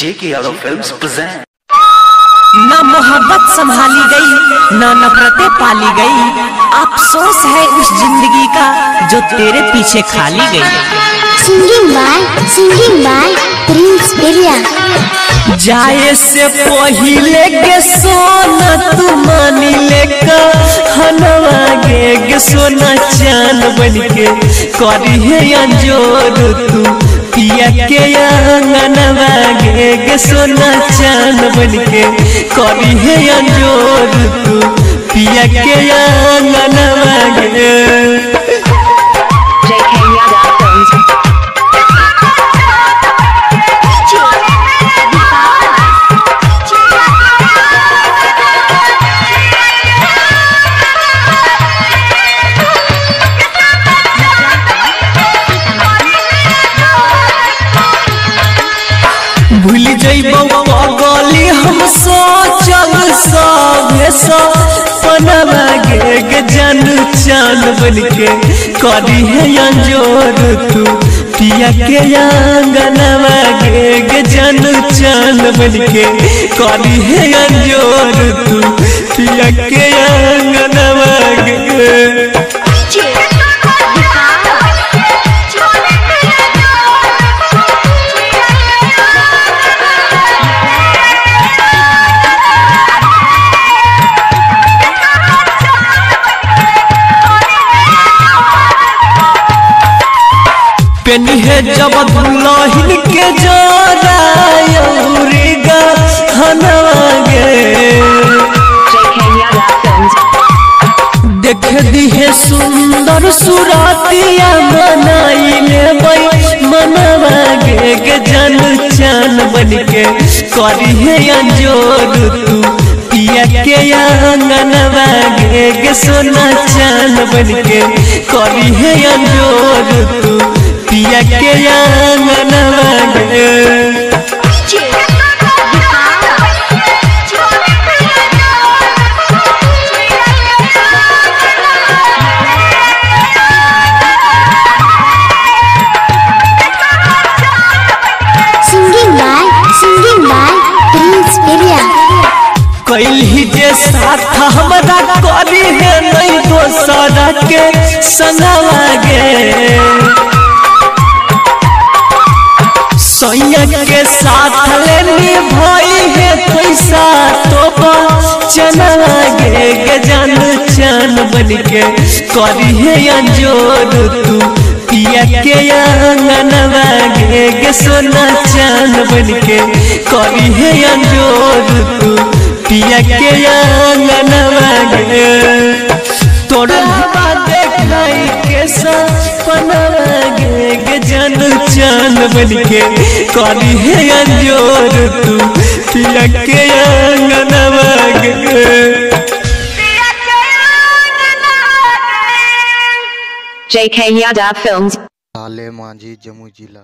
जेके Yadav films present. न मोहब्बत संभाली गई न नफरतें पाली गई, अफसोस है उस जिंदगी का जो तेरे पीछे खाली गई। सिंगिंग बाय प्रिंस बिरिया। जाए से पहिले के सोना तू मानी लेका हनवा गे सोना चान बनके करी है अंजोर तू पिया के अंगनवा गे सोना चान बनके करी है अंजोर तू पिया के अंगनवा गे। भूल जइबो पगली हम सोचल सपनवा गे जान चान बनके करी है अंजोर तू पिया के अंगनवा गे जान चान बनके करी है अंजोर तू पिया के अंगनवा गे। पेनी है जब दुल्हन के जोड़ा हनवा गे देख दी है सुंदर सुरातिया मनाई ले मनवा गे जान चान बनके करी है अंजोर तू पिया के अंगनवा गे सोना चान बनके करी है अंजोर तू पिया के अंगनवा गे। सिंगिंग बाय प्रिंस बिरिया। कैली जे साथ हमरा करी है नहीं दोसरा के संगवा गे सैया के साथ लेनी भाई है पैसा तो चनवा गे जान चान बनके करी है अंजोर तू पिया के अंगनवा गे सोना चान बनके करी है अंजोर तू पिया के अंगनवा गे। तोड़ा देखाई के सपनवा गे जान चान बनके करी है अंजोर तू पिया के अंगनवा गे। JK Yadav Films। साले मांझी जमुई जिला।